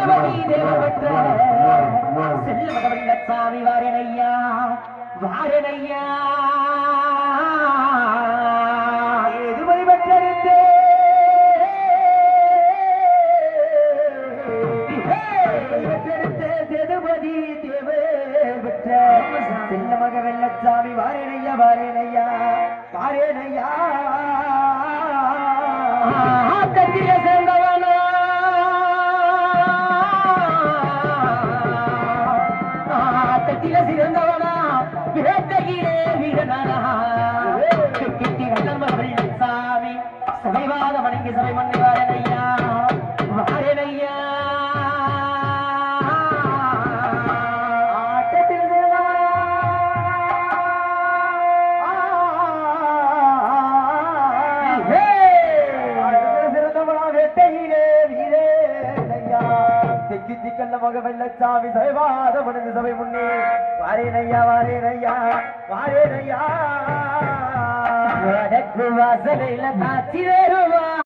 சேதுபதி தேவபெற்ற செல்வமகவல்லசாமி வாரணையா வாரணையா சேதுபதி பெற்றிருந்தே சேதுபதி தேவ பெற்ற செல்வமகவல்லசாமி வாரணையா வாரணையா வாரணையா கத்தில சேர்ந்தவனா கத்தில சிறந்தவனா வேட்டையிலே வீரனானா கிட்டி வல்லமகள் சாமி சபைவாத வணங்கி சபை மண்ணி வாரணையா வாரணையா மகவல்லசாமி சைவாத மனது சபை முன்னே வாரேனையா வாரேனையா வாரேனையா வடக்கு வாசலையில காட்சி வேறுவா